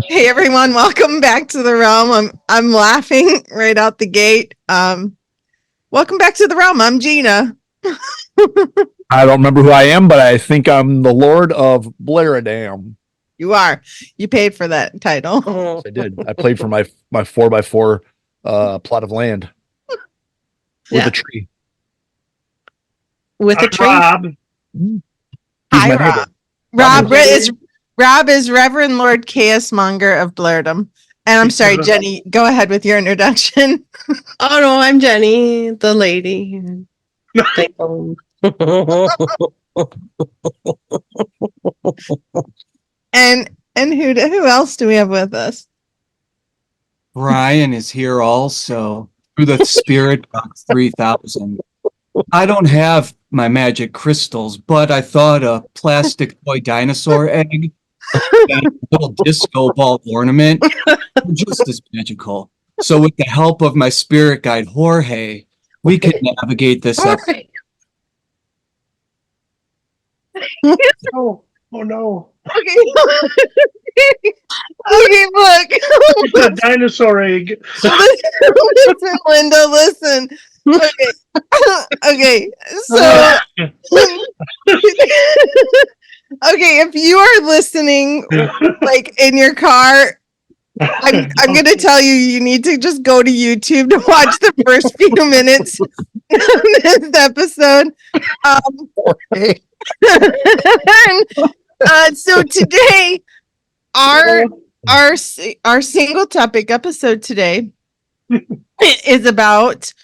Hey everyone, welcome back to the realm. I'm laughing right out the gate. Welcome back to the realm. I'm Gina. I don't remember who I am, but I think I'm the Lord of Blairadam. You are. You paid for that title. Yes, I did. I played for my 4x4 plot of land with Yeah. a tree. With a I'm tree. Rob. He's Hi, my Rob. neighbor. Rob is Reverend Lord Chaos Monger of Blairdom. And I'm sorry, Jenny, go ahead with your introduction. Oh no, I'm Jenny, the lady. And who else do we have with us? Brian is here also through the Spirit Box 3000. I don't have my magic crystals, but I thought a plastic toy dinosaur egg and a little disco ball ornament were just as magical. So, with the help of my spirit guide Jorge, we can navigate this episode. Oh no. Okay. Okay, look. It's a dinosaur egg. Listen, Linda, listen. Okay. So okay, if you are listening like in your car, I'm gonna tell you need to just go to YouTube to watch the first few minutes of this episode. So today our single topic episode today is about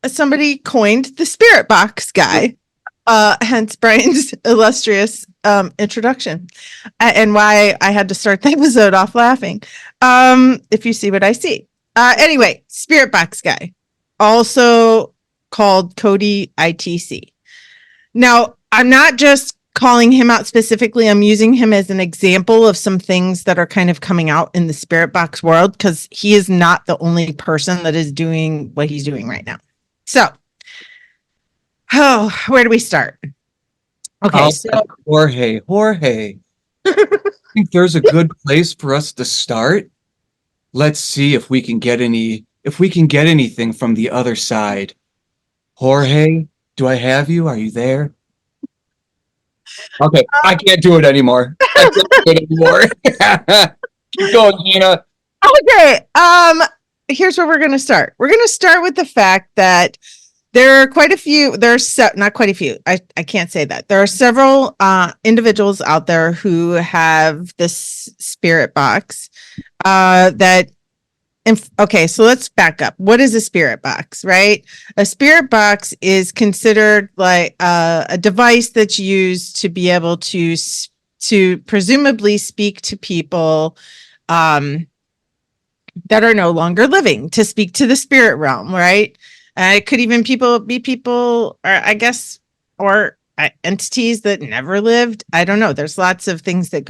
somebody coined the spirit box guy, hence Brian's illustrious introduction, and why I had to start the episode off laughing. If you see what I see. Anyway, spirit box guy, also called Cody ITC. Now, I'm not just calling him out specifically. I'm using him as an example of some things that are kind of coming out in the spirit box world, because he is not the only person that is doing what he's doing right now. So, where do we start? Okay, Jorge, I think there's a good place for us to start. Let's see if we can get anything from the other side. Jorge, do I have you? Are you there? Okay, I can't do it anymore. Keep going, Gina. Okay, here's where we're going to start. We're going to start with the fact that there are quite a few, not quite a few, I can't say that. There are several individuals out there who have this spirit box okay, so let's back up. What is a spirit box, right? A spirit box is considered like a device that's used to be able to presumably speak to people that are no longer living, to speak to the spirit realm, right? It could even be people, or I guess, or entities that never lived. I don't know. There's lots of things that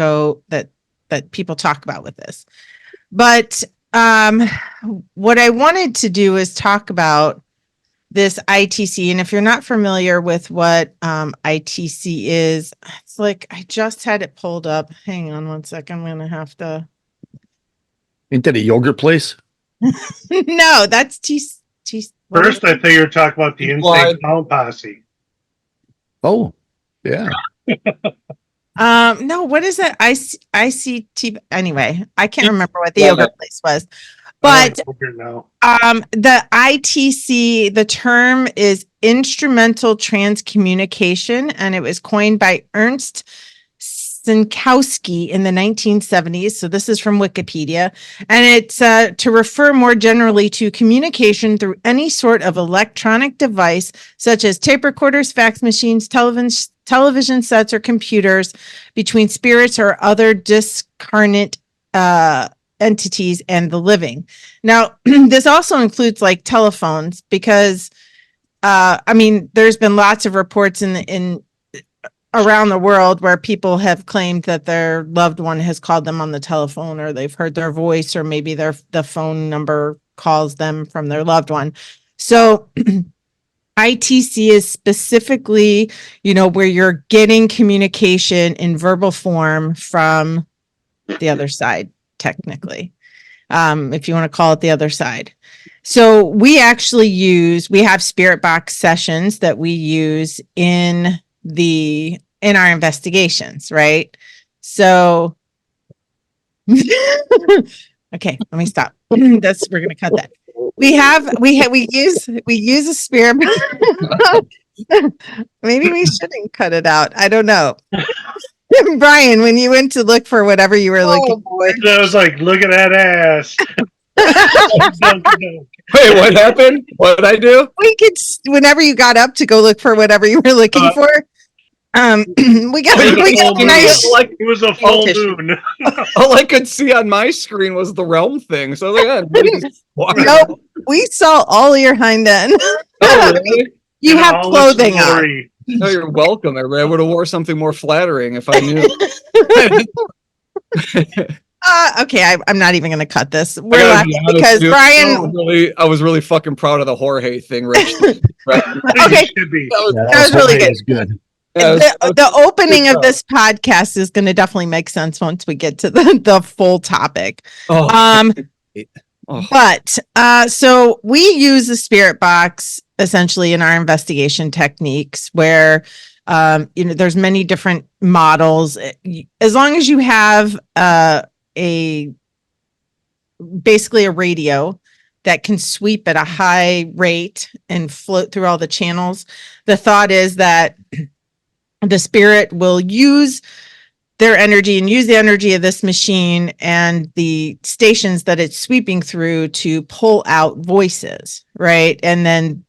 people talk about with this. But what I wanted to do is talk about this ITC. And if you're not familiar with what ITC is, it's like I just had it pulled up. Hang on one second. I'm going to have to. Ain't that a yogurt place? No, that's First, I thought you were talking about the Insane Clown Posse. Oh, yeah. No, what is that? ICT. Anyway, I can't remember what the yoga place was. But the ITC, the term is instrumental transcommunication, and it was coined by Ernst Sinkowski in the 1970s. So this is from Wikipedia, and it's to refer more generally to communication through any sort of electronic device, such as tape recorders, fax machines, television sets, or computers, between spirits or other discarnate entities and the living. Now, this also includes like telephones, because there's been lots of reports in around the world where people have claimed that their loved one has called them on the telephone, or they've heard their voice, or maybe the phone number calls them from their loved one. So ITC is specifically, where you're getting communication in verbal form from the other side, technically, if you want to call it the other side. So we actually we have spirit box sessions that we use in our investigations, right? So, okay, let me stop. We're going to cut that. We use a spirit. Maybe we shouldn't cut it out. I don't know. Brian, when you went to look for whatever you were looking for. I was like, look at that ass. Wait, what happened? What did I do? Whenever you got up to go look for whatever you were looking for, we got a nice. It was a full moon. All I could see on my screen was the realm thing. So I was like, nope, we saw all your hind end. Oh, really? You have clothing on. No, you're welcome. I would have wore something more flattering if I knew. Okay, I'm not even going to cut this. We're laughing because Brian. I was really fucking proud of the Jorge thing, Rich. Right? Okay, that was really good. Good. The opening of this podcast is going to definitely make sense once we get to the full topic. But so we use the spirit box essentially in our investigation techniques where there's many different models. As long as you have basically a radio that can sweep at a high rate and float through all the channels, the thought is that the spirit will use their energy and use the energy of this machine and the stations that it's sweeping through to pull out voices, right? And then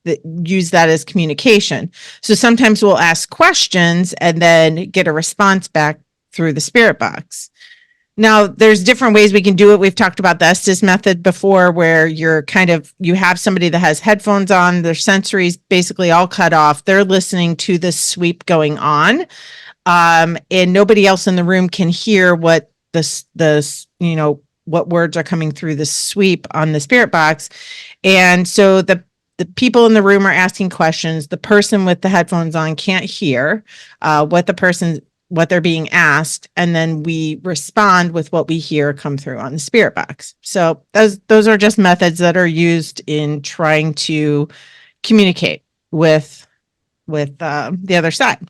use that as communication. So sometimes we'll ask questions and then get a response back through the spirit box. Now, there's different ways we can do it. We've talked about the Estes method before, where you have somebody that has headphones on, their sensories basically all cut off. They're listening to the sweep going on. And nobody else in the room can hear what what words are coming through the sweep on the spirit box. And so the people in the room are asking questions. The person with the headphones on can't hear what they're being asked, and then we respond with what we hear come through on the spirit box. So those are just methods that are used in trying to communicate with the other side.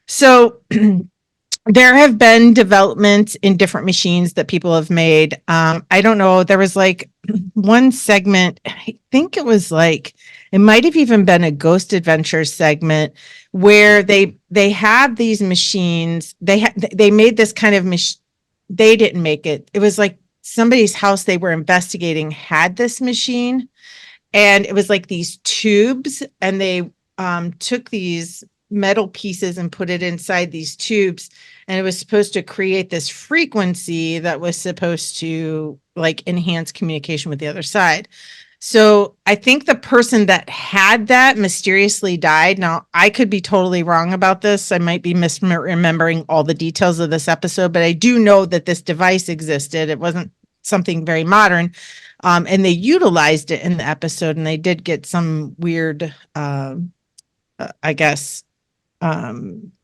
So there have been developments in different machines that people have made. I don't know. There was like one segment, I think it might have even been a Ghost Adventures segment where they have these machines. They made this kind of machine. They didn't make it. It was like somebody's house they were investigating had this machine, and it was like these tubes, and they took these metal pieces and put it inside these tubes, and it was supposed to create this frequency that was supposed to like enhance communication with the other side. So I think the person that had that mysteriously died. Now, I could be totally wrong about this. I might be misremembering all the details of this episode, but I do know that this device existed. It wasn't something very modern. And they utilized it in the episode, and they did get some weird,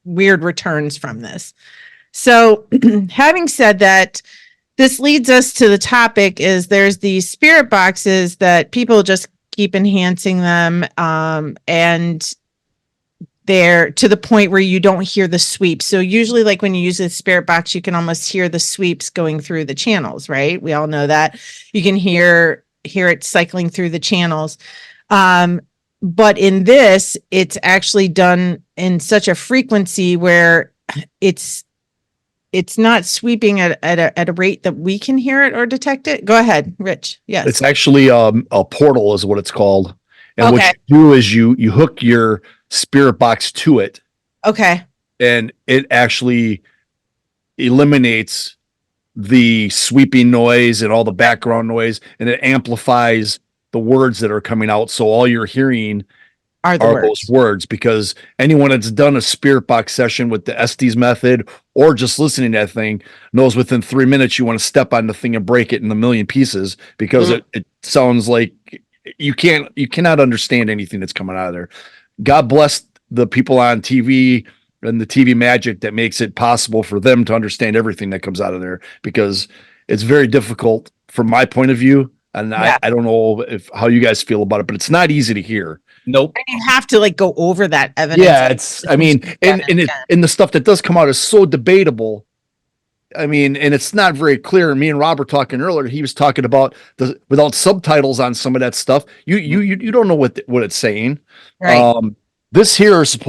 weird returns from this. So having said that, this leads us to the topic is there's these spirit boxes that people just keep enhancing them. And they're to the point where you don't hear the sweep. So usually like when you use a spirit box, you can almost hear the sweeps going through the channels, right? We all know that. You can hear it cycling through the channels. But in this, it's actually done in such a frequency where it's not sweeping at a rate that we can hear it or detect it. Go ahead, Rich. Yes. It's actually a portal is what it's called. And Okay. what you do is you hook your spirit box to it. Okay. And it actually eliminates the sweeping noise and all the background noise, and it amplifies the words that are coming out. So all you're hearing Are those words, because anyone that's done a spirit box session with the Estes method or just listening to that thing knows within 3 minutes you want to step on the thing and break it in a million pieces, because it sounds like you cannot understand anything that's coming out of there. God bless the people on TV and the TV magic that makes it possible for them to understand everything that comes out of there, because it's very difficult from my point of view. And Yeah. I don't know how you guys feel about it, but it's not easy to hear. Nope. And you have to like go over that evidence. Yeah, it's, I mean, and the stuff that does come out is so debatable. I mean, and it's not very clear. Me and Rob were talking earlier. He was talking about without subtitles on some of that stuff. You don't know what it's saying. Right. This here is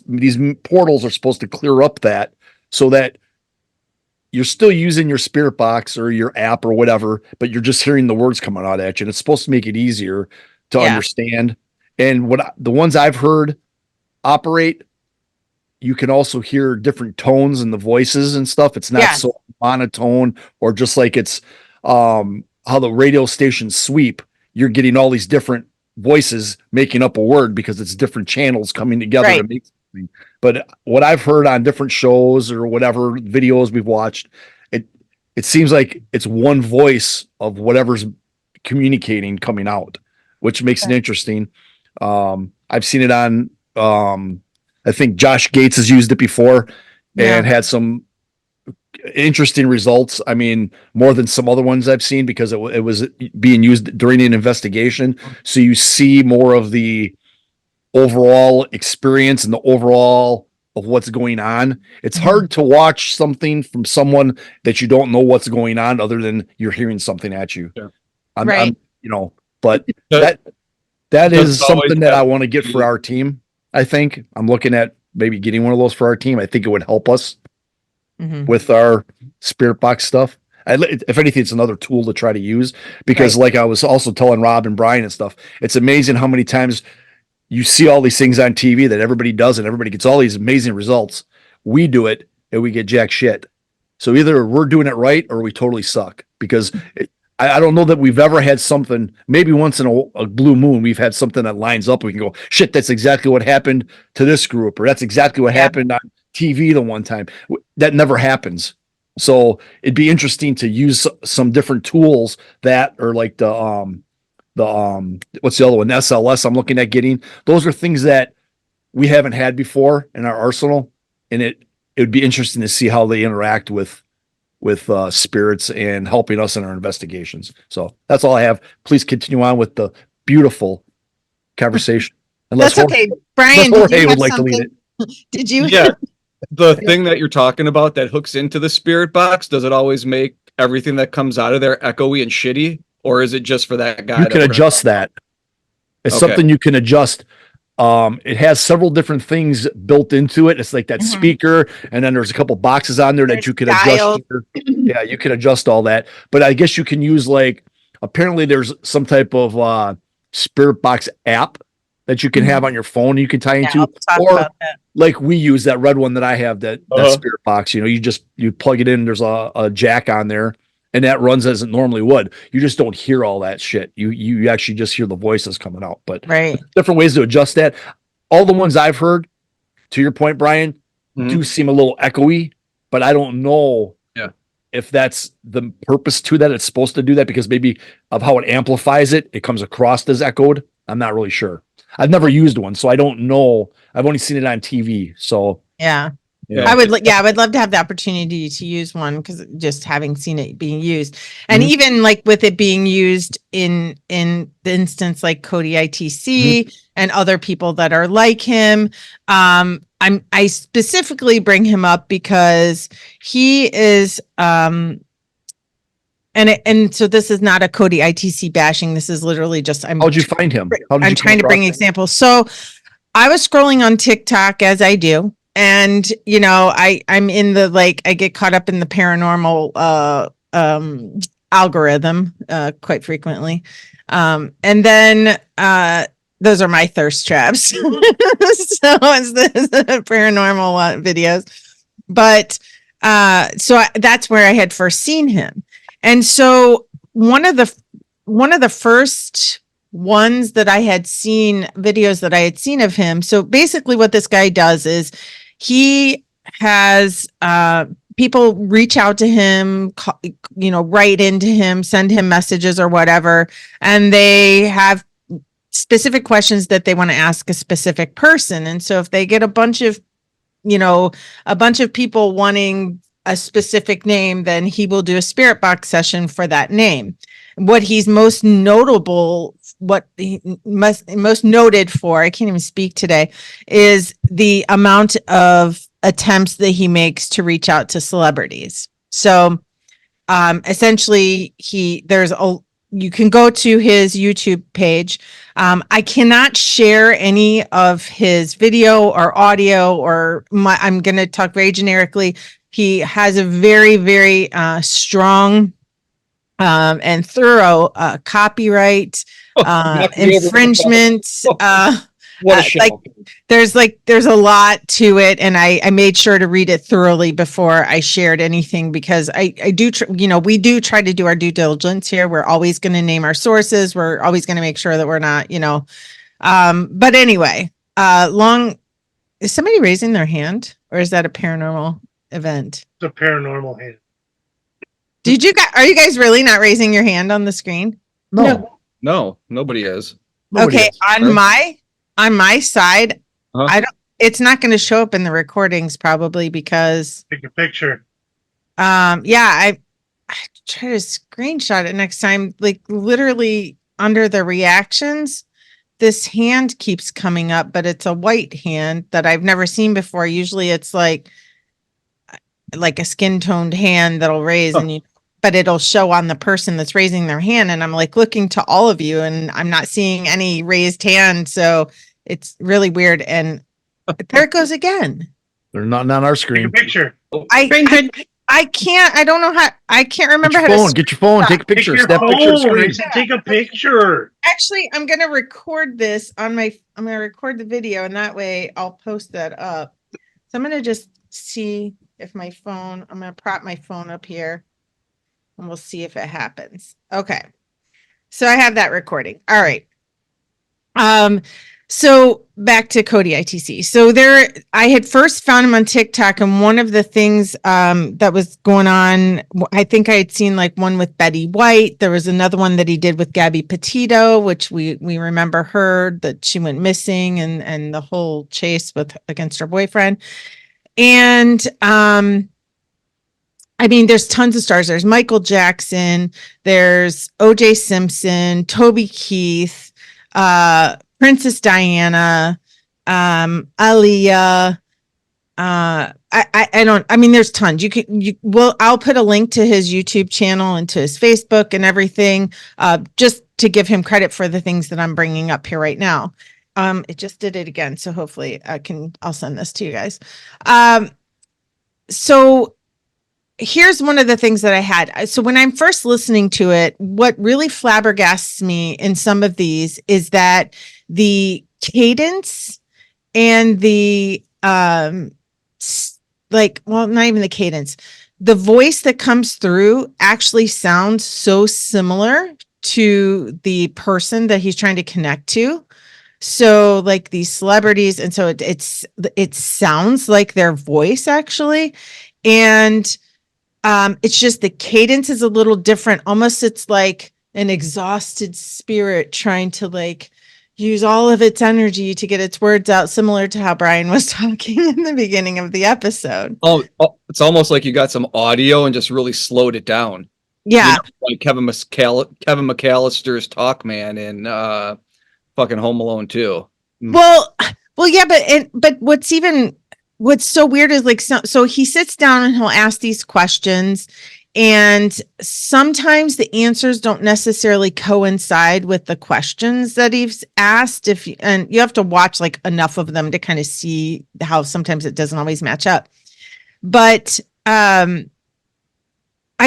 these portals are supposed to clear up that, so that you're still using your spirit box or your app or whatever, but you're just hearing the words coming out at you. And it's supposed to make it easier to understand. And the ones I've heard operate, you can also hear different tones in the voices and stuff. It's not so monotone, or just like it's how the radio stations sweep. You're getting all these different voices making up a word because it's different channels coming together to make something. But what I've heard on different shows or whatever videos we've watched, it seems like it's one voice of whatever's communicating coming out, which makes it interesting. I've seen it on I think Josh Gates has used it before and had some interesting results. I mean, more than some other ones I've seen, because it was being used during an investigation. So you see more of the overall experience and the overall of what's going on. It's hard to watch something from someone that you don't know what's going on, other than you're hearing something at you. Yeah. I'm but that is something that I want to get for our team. I think I'm looking at maybe getting one of those for our team. I think it would help us with our spirit box stuff. If anything, it's another tool to try to use, because like I was also telling Rob and Brian and stuff, it's amazing how many times you see all these things on TV that everybody does and everybody gets all these amazing results. We do it and we get jack shit. So either we're doing it right or we totally suck, because I don't know that we've ever had something, maybe once in a blue moon, we've had something that lines up. We can go, shit, that's exactly what happened to this group, or that's exactly what happened on TV the one time. That never happens. So it'd be interesting to use some different tools that are like the what's the other one? SLS I'm looking at getting. Those are things that we haven't had before in our arsenal. And it would be interesting to see how they interact with spirits and helping us in our investigations. So that's all I have. Please continue on with the beautiful conversation. That's okay. Brian, Jorge would like to lead it. Did you? Yeah. The thing that you're talking about that hooks into the spirit box, does it always make everything that comes out of there echoey and shitty? Or is it just for that guy? You can adjust that. It's something you can adjust. It has several different things built into it. It's like that speaker, and then there's a couple boxes on there that you can adjust. Yeah, you can adjust all that. But I guess you can use, like, apparently there's some type of spirit box app that you can have on your phone you can tie into, or like we use that red one that I have, that spirit box. You plug it in, there's a jack on there, and that runs as it normally would. You just don't hear all that shit. You actually just hear the voices coming out. But different ways to adjust that. All the ones I've heard, to your point, Brian, do seem a little echoey, but I don't know if that's the purpose to that. It's supposed to do that because maybe of how it amplifies it, it comes across as echoed. I'm not really sure. I've never used one, so I don't know. I've only seen it on TV. So I would love to have the opportunity to use one, because just having seen it being used, and even like with it being used in the instance like Cody ITC and other people that are like him. I specifically bring him up because he is and so this is not a Cody ITC bashing. This is literally just how'd you find him? I'm trying to bring examples. So I was scrolling on TikTok, as I do. And, I'm in the, like, I get caught up in the paranormal algorithm quite frequently. And then those are my thirst traps. So it's the paranormal videos. But that's where I had first seen him. And so one of the first ones that I had seen, videos that I had seen of him. So basically what this guy does is he has people reach out to him, write into him, send him messages or whatever, and they have specific questions that they want to ask a specific person. And so if they get a bunch of a bunch of people wanting a specific name, then he will do a spirit box session for that name. What he's most notable, what he most noted for, I can't even speak today, is the amount of attempts that he makes to reach out to celebrities. So essentially you can go to his YouTube page. I cannot share any of his video or audio I'm going to talk very generically. He has a very, very strong and thorough copyright infringement. What a show. There's a lot to it, and I made sure to read it thoroughly before I shared anything, because I do we do try to do our due diligence here. We're always going to name our sources. We're always going to make sure that we're not but anyway, is somebody raising their hand, or is that a paranormal event? It's a paranormal hand. Are you guys really not raising your hand on the screen? No, nobody is. Okay, on my side, it's not going to show up in the recordings probably because Take a picture. I try to screenshot it next time. Like literally under the reactions, this hand keeps coming up, but it's a white hand that I've never seen before. Usually it's like a skin toned hand that'll raise but it'll show on the person that's raising their hand. And I'm like looking to all of you and I'm not seeing any raised hand. So it's really weird. And there it goes again. They're not on our Take a screen. picture. I can't, I don't know how, I can't remember Get your phone, take a picture, Take your snap picture of the phone. screen. Take a picture. Actually, I'm going to record this I'm going to record the video and that way I'll post that up. So I'm going to just see if I'm going to prop my phone up here and we'll see if it happens. Okay. So I have that recording. All right. So back to Cody ITC. So I had first found him on TikTok, and one of the things that was going on, I think I had seen like one with Betty White. There was another one that he did with Gabby Petito, which we remember her, that she went missing and the whole chase against her boyfriend. And I mean, there's tons of stars. There's Michael Jackson, there's OJ Simpson, Toby Keith, Princess Diana, Aaliyah. There's tons. I'll put a link to his YouTube channel and to his Facebook and everything, just to give him credit for the things that I'm bringing up here right now. It just did it again. So hopefully I'll send this to you guys. So here's one of the things that I had. So when I'm first listening to it, what really flabbergasts me in some of these is that the cadence and the not even the cadence, the voice that comes through actually sounds so similar to the person that he's trying to connect to. So like these celebrities, and so it sounds like their voice actually, and it's just the cadence is a little different. Almost it's like an exhausted spirit trying to like use all of its energy to get its words out, similar to how Brian was talking in the beginning of the episode. Oh, it's almost like you got some audio and just really slowed it down. Yeah. Like Kevin McAllister's Talkman in fucking Home Alone 2. Well, yeah, but what's so weird is like, so he sits down and he'll ask these questions, and sometimes the answers don't necessarily coincide with the questions that he's asked. And you have to watch like enough of them to kind of see how sometimes it doesn't always match up. But I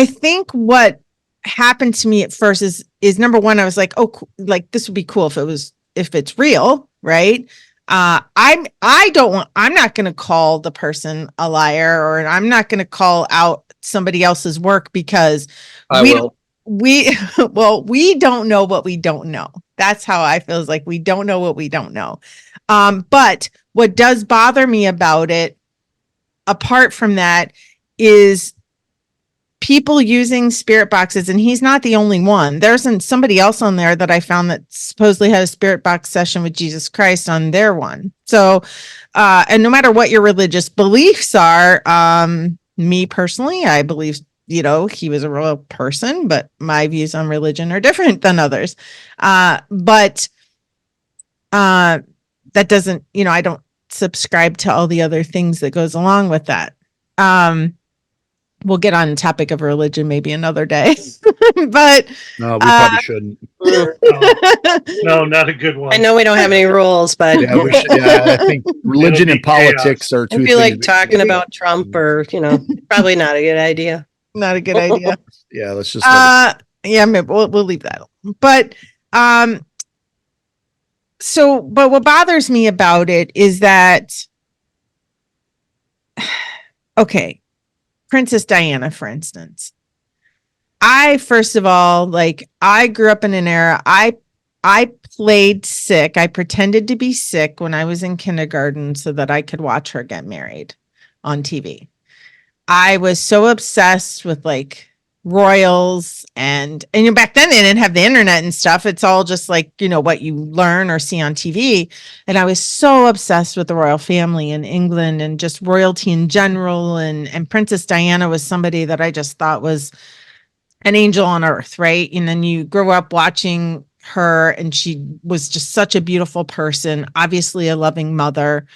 think what happened to me at first is number one, I was like, oh, like this would be cool if it's real, right? I'm not going to call the person a liar, or I'm not going to call out somebody else's work, because we don't know what we don't know. That's how I feel, is like we don't know what we don't know. But what does bother me about it, apart from that, is people using spirit boxes, and he's not the only one. There's somebody else on there that I found that supposedly had a spirit box session with Jesus Christ on their one. So, and no matter what your religious beliefs are, me personally, I believe, he was a real person, but my views on religion are different than others. But that doesn't, I don't subscribe to all the other things that goes along with that. We'll get on the topic of religion maybe another day, but No, we probably shouldn't. No, not a good one. I know we don't have any rules, but Yeah, I think religion It'll and be politics are two if you things. like talking about Trump or, probably not a good idea. not a good idea. Yeah, let's just. Yeah, maybe we'll leave that alone. But but what bothers me about it is that, okay, Princess Diana, for instance. First of all, I grew up in an era, I played sick. I pretended to be sick when I was in kindergarten so that I could watch her get married on TV. I was so obsessed with royals and back then they didn't have the internet and stuff. It's all just what you learn or see on TV. And I was so obsessed with the royal family in England and just royalty in general. And Princess Diana was somebody that I just thought was an angel on earth, right? And then you grow up watching her, and she was just such a beautiful person, obviously a loving mother.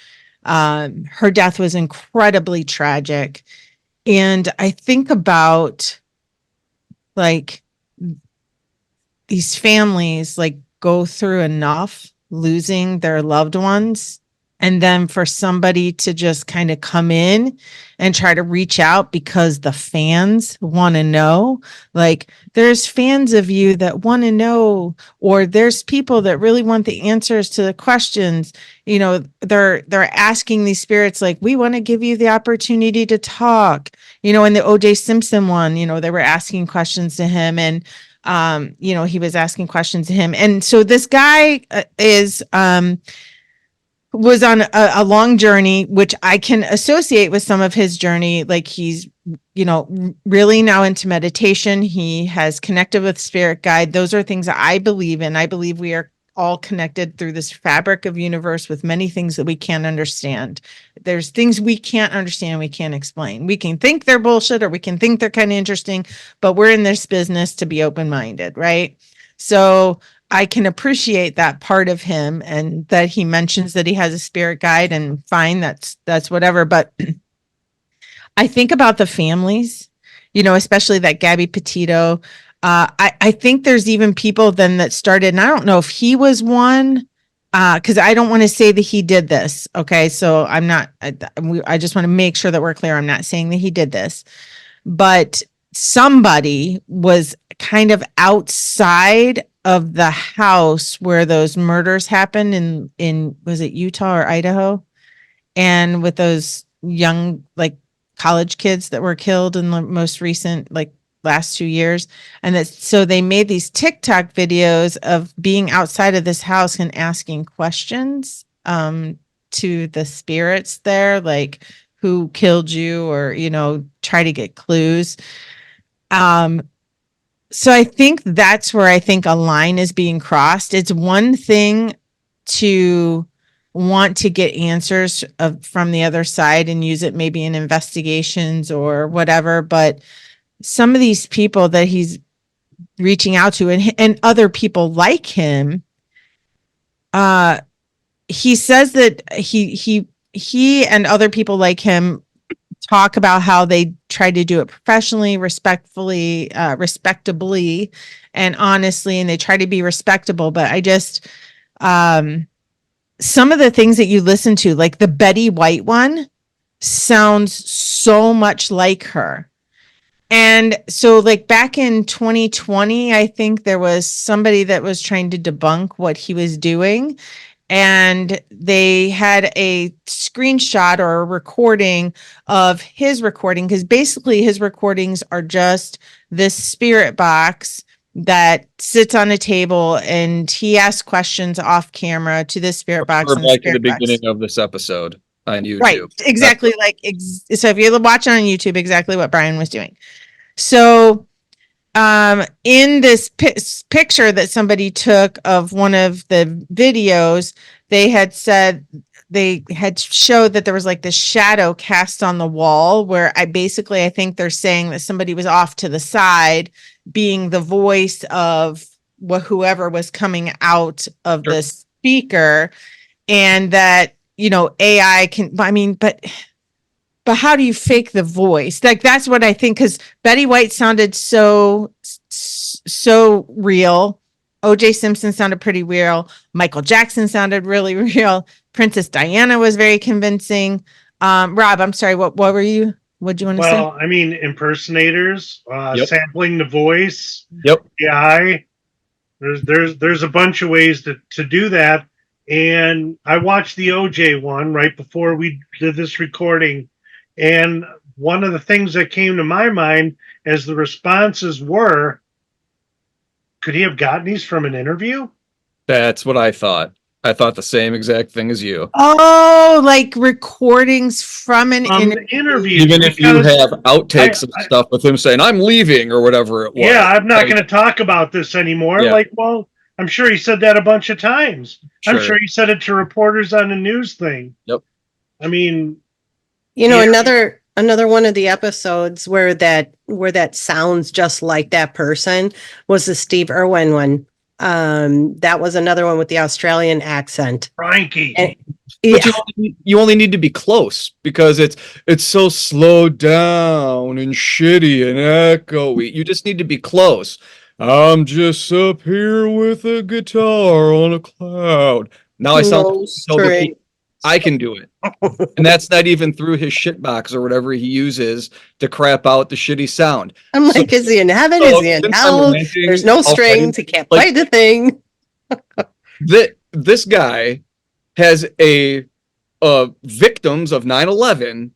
Her death was incredibly tragic. And I think about these families go through enough losing their loved ones, and then for somebody to just kind of come in and try to reach out because the fans want to know. There's fans of you that want to know, or there's people that really want the answers to the questions. They're asking these spirits, we want to give you the opportunity to talk. In the OJ Simpson one, they were asking questions to him, and he was asking questions to him. And so this guy was on a long journey, which I can associate with some of his journey. He's, really now into meditation. He has connected with spirit guide. Those are things that I believe in. I believe we are all connected through this fabric of universe with many things that we can't understand. There's things we can't understand, we can't explain. We can think they're bullshit, or we can think they're kind of interesting, but we're in this business to be open-minded, right? So I can appreciate that part of him, and that he mentions that he has a spirit guide, and fine, that's whatever. But I think about the families, especially that Gabby Petito. I think there's even people then that started, and I don't know if he was one, because I don't want to say that he did this. Okay, so I'm not. I just want to make sure that we're clear. I'm not saying that he did this, but somebody was kind of outside of the house where those murders happened in was it Utah or Idaho, and with those young college kids that were killed in the most recent last 2 years. And so they made these TikTok videos of being outside of this house and asking questions to the spirits there, who killed you, or try to get clues. So I think that's where I think a line is being crossed. It's one thing to want to get answers from the other side and use it maybe in investigations or whatever, but some of these people that he's reaching out to, and other people like him, he says that he and other people like him talk about how they try to do it professionally, respectfully, respectably, and honestly, and they try to be respectable. But I just, some of the things that you listen to, like the Betty White one, sounds so much like her. And so back in 2020, I think there was somebody that was trying to debunk what he was doing. And they had a screenshot or a recording of his recording, because basically his recordings are just this spirit box that sits on a table, and he asks questions off camera to this spirit box. We're back to the beginning of this episode on YouTube. Right, exactly. So if you're watching on YouTube, exactly what Brian was doing. So, in this picture that somebody took of one of the videos, they had said they had showed that there was like this shadow cast on the wall where I think they're saying that somebody was off to the side being the voice of whoever was coming out of Sure. the speaker, and that, AI can, I mean, but how do you fake the voice? Like, that's what I think, because Betty White sounded so real. OJ Simpson sounded pretty real. Michael Jackson sounded really real. Princess Diana was very convincing. Rob, I'm sorry, what do you want to say? Well, I mean, impersonators, Yep. sampling the voice, Yep. AI. There's a bunch of ways to do that. And I watched the OJ one right before we did this recording. And one of the things that came to my mind as the responses were, could he have gotten these from an interview? That's what I thought. I thought the same exact thing as you. Oh, like recordings from an Interview. Even if you have outtakes and stuff with him saying, I'm leaving or whatever it was. Yeah, I'm not going to talk about this anymore. Yeah. Like, well, I'm sure he said that a bunch of times. I'm Sure. sure he said it to reporters on the news thing. Yep. I mean, You know, Yeah. another one of the episodes where that sounds just like that person was the Steve Irwin one. That was another one with the Australian accent. Frankie. And- But yeah. you only need to be close because it's so slowed down and shitty and echoey. You just need to be close. I'm just up here with a guitar on a cloud. Now I sound No like so good. string. I can do it. And that's not even through his shitbox or whatever he uses to crap out the shitty sound. I'm like, is he in heaven? So Is he in since I'm hell? ranting There's no already, strings. He can't like- play the thing. This guy has a victims of 9/11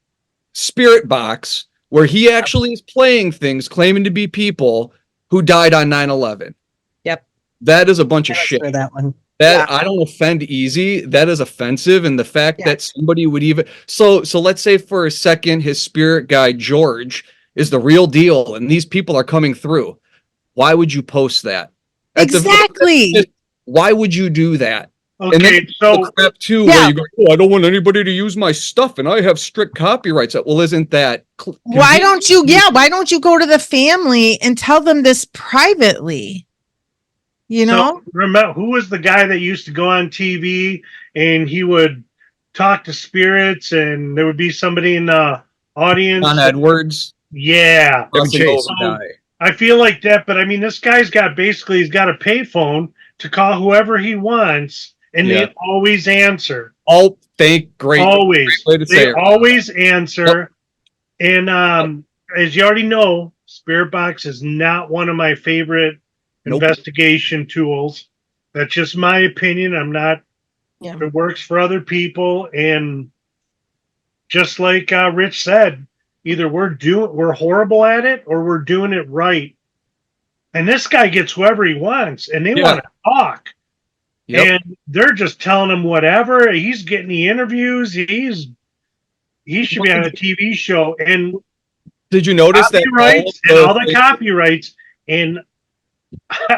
spirit box where he actually is playing things claiming to be people who died on 9/11. Yep. That is a bunch of I shit. listened to that one. That I don't offend easy. That is offensive. And the fact Yeah. that somebody would even so let's say for a second his spirit guy George is the real deal and these people are coming through. Why would you post that? At the very Exactly. least, why would you do that? And then Okay, so crap too, Yeah. where you go, oh, I don't want anybody to use my stuff, and I have strict copyrights. Well, isn't that Why don't you go to the family and tell them this privately? so remember, who was the guy that used to go on TV and he would talk to spirits and there would be somebody in the audience? John Edwards? Yeah. Crossing Chase. over guy. I feel like that, but I mean, this guy's got he's got a payphone to call whoever he wants, and Yeah. they always answer. Oh, great. Always. Great way to say They it. always answer. And as you already know, Spirit Box is not one of my favorite Nope. investigation tools. That's just my opinion. I'm not, Yeah. it works for other people. And just like Rich said, either we're horrible at it or we're doing it right. And this guy gets whoever he wants and they Yeah. want to talk. Yep. And they're just telling him whatever. He's getting the interviews. He should be on a TV show. And Did you notice that all the copyrights, and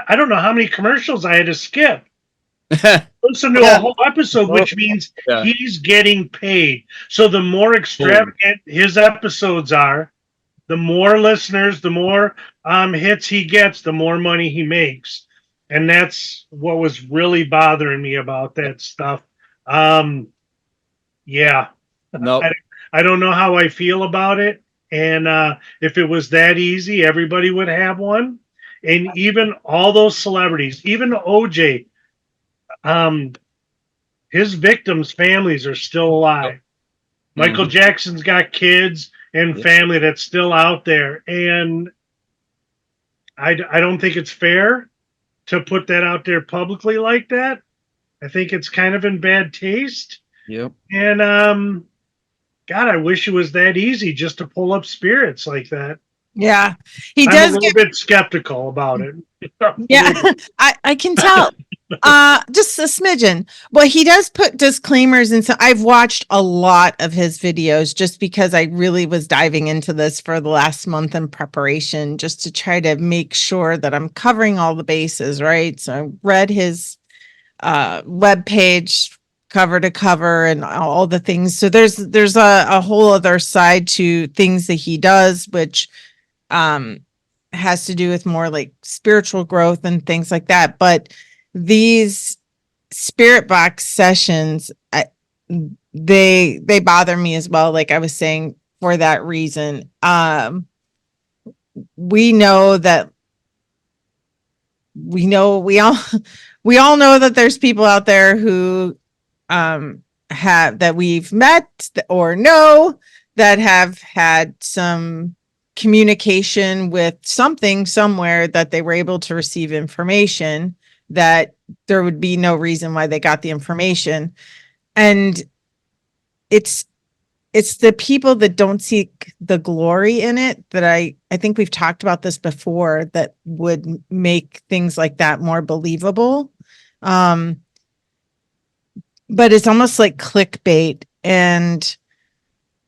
I don't know how many commercials I had to skip. Listen to a whole episode, which means Yeah. he's getting paid. So the more extravagant his episodes are, the more listeners, the more hits he gets, the more money he makes. And that's what was really bothering me about that stuff. Yeah. No. I don't know how I feel about it. And if it was that easy, everybody would have one. And even all those celebrities, even OJ, his victims' families are still alive. Michael Jackson's got kids and family that's still out there. And I don't think it's fair to put that out there publicly like that. I think it's kind of in bad taste. Yep. And God, I wish it was that easy just to pull up spirits like that. Yeah, he I'm does a little bit skeptical about it. Yeah, I can tell. Just a smidgen. Well, he does put disclaimers, and so I've watched a lot of his videos just because I really was diving into this for the last month in preparation, just to try to make sure that I'm covering all the bases, right? So I read his web page cover to cover and all the things. So there's a whole other side to things that he does, which has to do with more like spiritual growth and things like that. But these spirit box sessions, they bother me as well. Like I was saying, for that reason, we know that we all we all know that there's people out there who have that we've met or know that have had some communication with something somewhere that they were able to receive information that there would be no reason why they got the information. And it's the people that don't seek the glory in it that I think we've talked about this before, that would make things like that more believable. But it's almost like clickbait. And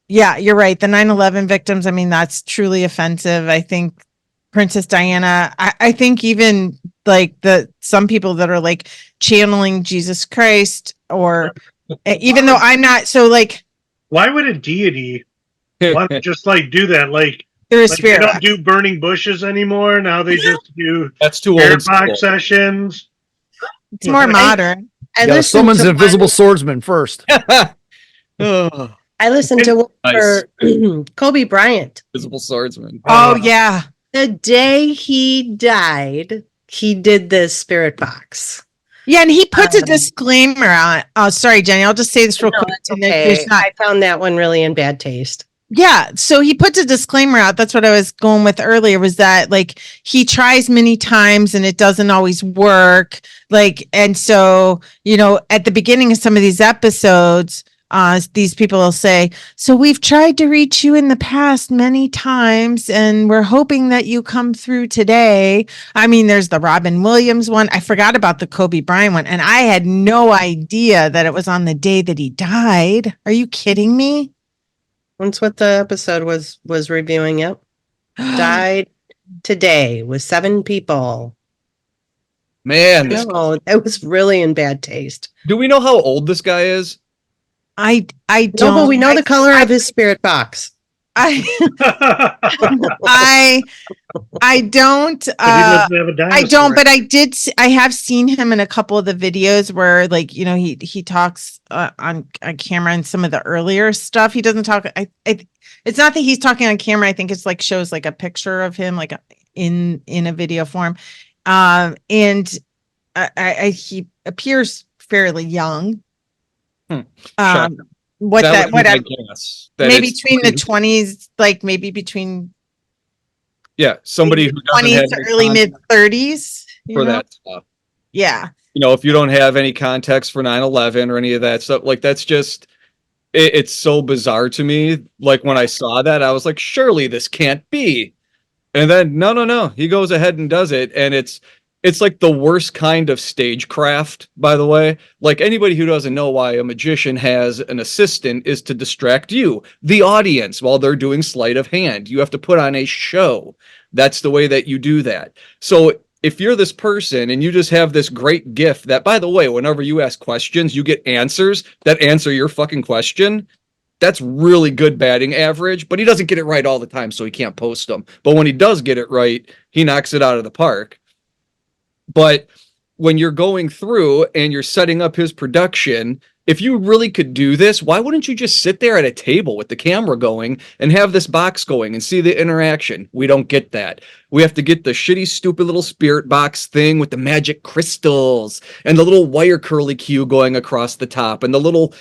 yeah, you're right. The 9/11 victims, I mean, that's truly offensive. I think Princess Diana, I think even like some people that are like channeling Jesus Christ, or even though I'm not, so like, why would a deity want to just like do that? Like, they're a they spirit. don't do burning bushes anymore. Now they just do That's too spirit old. box school. sessions. It's more modern. I Yeah, listened someone's to invisible swordsman first. Oh, I listened to one Nice. for Kobe Bryant. visible swordsman. Oh yeah. The day he died, he did this spirit box. Yeah, and he puts a disclaimer on. Oh, sorry, Jenny. I'll just say this real No, quick. that's And then okay. there's not- I found that one really in bad taste. Yeah, so he puts a disclaimer out. That's what I was going with earlier, was that like he tries many times and it doesn't always work. Like, and so, you know, at the beginning of some of these episodes, these people will say, so we've tried to reach you in the past many times and we're hoping that you come through today. I mean, there's the Robin Williams one. I forgot about the Kobe Bryant one, and I had no idea that it was on the day that he died. Are you kidding me? That's what the episode was reviewing. Yep. Died today with 7 people. Man, this, No, that was really in bad taste. do we know how old this guy is? I No, don't. but we know I- the color of his spirit box. I I don't. But he doesn't have a dinosaur. I don't, but I did. I have seen him in a couple of the videos where, like, you know, he talks on camera and some of the earlier stuff. He doesn't talk. It's not that he's talking on camera. I think it's like shows like a picture of him, like in a video form, and he appears fairly young. Shocking. What That would be my what guess, that maybe it's between the 20s. 20s, like maybe between Yeah, somebody who doesn't 20s have to any early mid context 30s for that stuff. Yeah. You know, if you don't have any context for 9/11 or any of that stuff, like that's just it's so bizarre to me. Like when I saw that, I was like, surely this can't be. And then no, he goes ahead and does it, and it's like the worst kind of stagecraft, by the way. Like anybody who doesn't know why a magician has an assistant is to distract you, the audience, while they're doing sleight of hand. You have to put on a show. That's the way that you do that. So if you're this person and you just have this great gift that, by the way, whenever you ask questions, you get answers that answer your fucking question. That's really good batting average, but he doesn't get it right all the time, so he can't post them. But when he does get it right, he knocks it out of the park. But when you're going through and you're setting up his production, if you really could do this, why wouldn't you just sit there at a table with the camera going and have this box going and see the interaction? We don't get that. We have to get the shitty, stupid little spirit box thing with the magic crystals and the little wire curly cue going across the top and the They little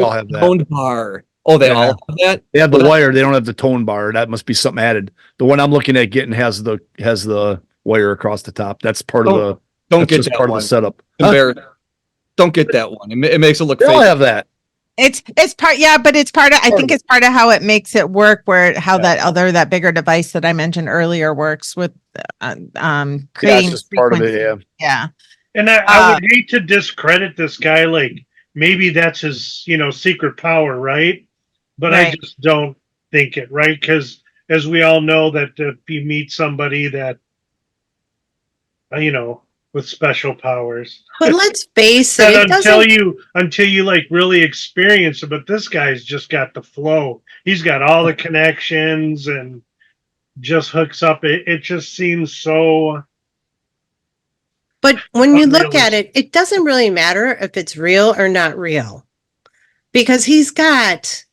all have that. sound bar. Oh, they Yeah. all have that? They have the Well, wire. They don't have the tone bar. That must be something added. The one I'm looking at getting has the wire across the top. That's part of the. Don't That's get just that part one. of the setup. Embarrassing. Don't get that one. It makes it look They all fake. have that. It's part, yeah, but it's part of, I think it's part of how it makes it work, where how that bigger device that I mentioned earlier works with Yeah, it's creating just part of it. frequency. Yeah. Yeah. And I would hate to discredit this guy. Like maybe that's his, secret power, right? But I Right. just don't think it, right? Because as we all know, that if you meet somebody that, with special powers, But let's face it, that it doesn't. until you like really experience it. But this guy's just got the flow. He's got all the connections and just hooks up. It just seems so But when you look at unrealistic. it, it doesn't really matter if it's real or not real because he's got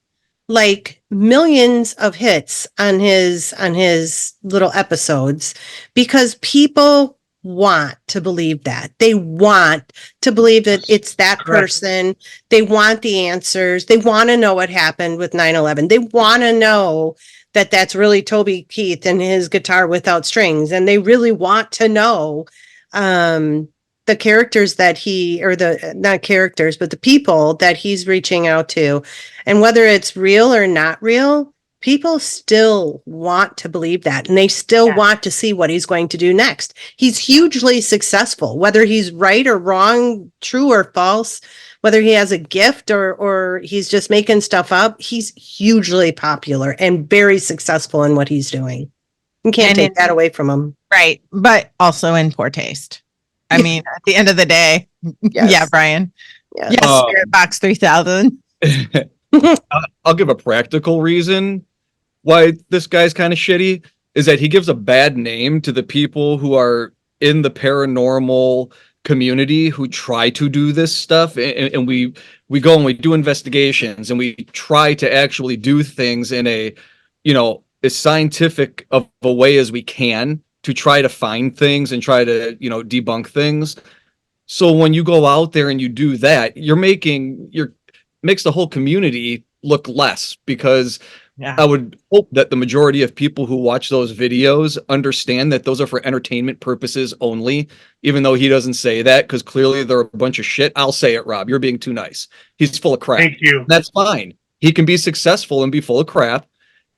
like millions of hits on his little episodes because people want to believe that. They want to believe that it's that Correct. person. They want the answers. They want to know what happened with 9/11. They want to know that that's really Toby Keith and his guitar without strings, and they really want to know the characters that he, or the not characters, but the people that he's reaching out to. And whether it's real or not real, people still want to believe that. And they still want to see what he's going to do next. He's hugely successful, whether he's right or wrong, true or false, whether he has a gift or he's just making stuff up. He's hugely popular and very successful in what he's doing. You can't take that away from him. Right. But also in poor taste. I mean, at the end of the day, Yes. yeah, Brian. Yes. Yes, Spirit Box 3000. I'll give a practical reason why this guy's kind of shitty is that he gives a bad name to the people who are in the paranormal community who try to do this stuff, and we go and we do investigations and we try to actually do things in a as scientific of a way as we can to try to find things and try to debunk things. So when you go out there and you do that, makes the whole community look less, because I would hope that the majority of people who watch those videos understand that those are for entertainment purposes only, even though he doesn't say that, because clearly they're a bunch of shit. I'll say it, Rob. You're being too nice. He's full of crap. Thank you. That's fine. He can be successful and be full of crap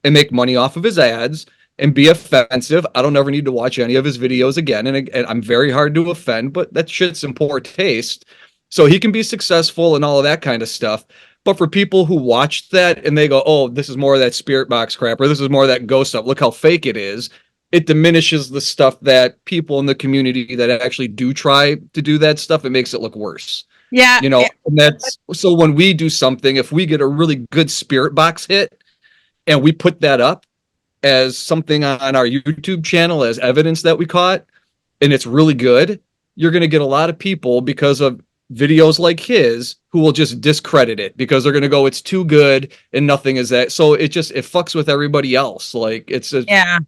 and make money off of his ads and be offensive. I don't ever need to watch any of his videos again. And I'm very hard to offend, but that shit's in poor taste. So he can be successful and all of that kind of stuff. But for people who watch that and they go, oh, this is more of that spirit box crap, or this is more of that ghost stuff, look how fake it is. It diminishes the stuff that people in the community that actually do try to do that stuff. It makes it look worse. Yeah. And that's so when we do something, if we get a really good spirit box hit and we put that up as something on our YouTube channel as evidence that we caught, and it's really good, you're going to get a lot of people because of videos like his who will just discredit it because they're going to go, it's too good and nothing is that. So it fucks with everybody else. Like Yeah.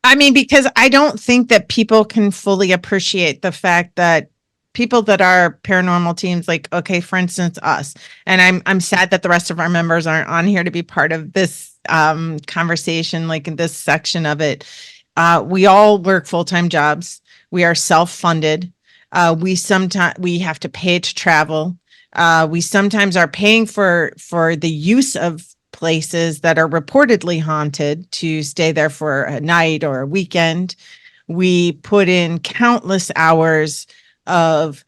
I mean, because I don't think that people can fully appreciate the fact that people that are paranormal teams, like, okay, for instance, us, and I'm sad that the rest of our members aren't on here to be part of this conversation, like in this section of it. We all work full-time jobs. We are self-funded. We have to pay to travel. We sometimes are paying for the use of places that are reportedly haunted to stay there for a night or a weekend. We put in countless hours of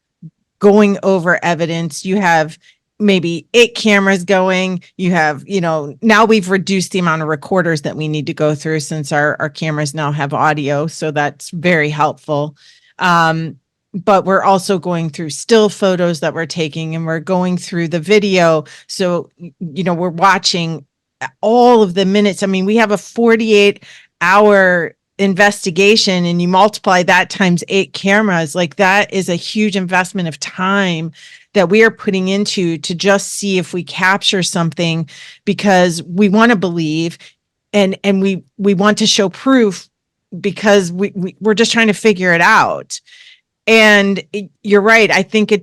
going over evidence. You have maybe 8 cameras going. You have, now we've reduced the amount of recorders that we need to go through since our cameras now have audio. So that's very helpful. But we're also going through still photos that we're taking, and we're going through the video. So, we're watching all of the minutes. I mean, we have a 48-hour investigation, and you multiply that times 8 cameras. Like, that is a huge investment of time that we are putting into to just see if we capture something, because we want to believe and we want to show proof, because we're just trying to figure it out. And you're right. I think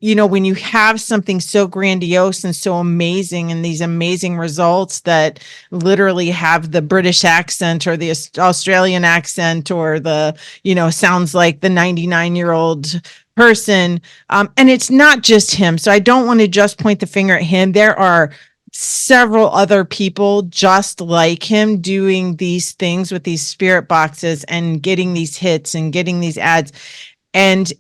when you have something so grandiose and so amazing and these amazing results that literally have the British accent or the Australian accent or the, sounds like the 99-year-old person. And it's not just him. So I don't want to just point the finger at him. There are several other people just like him doing these things with these spirit boxes and getting these hits and getting these ads. And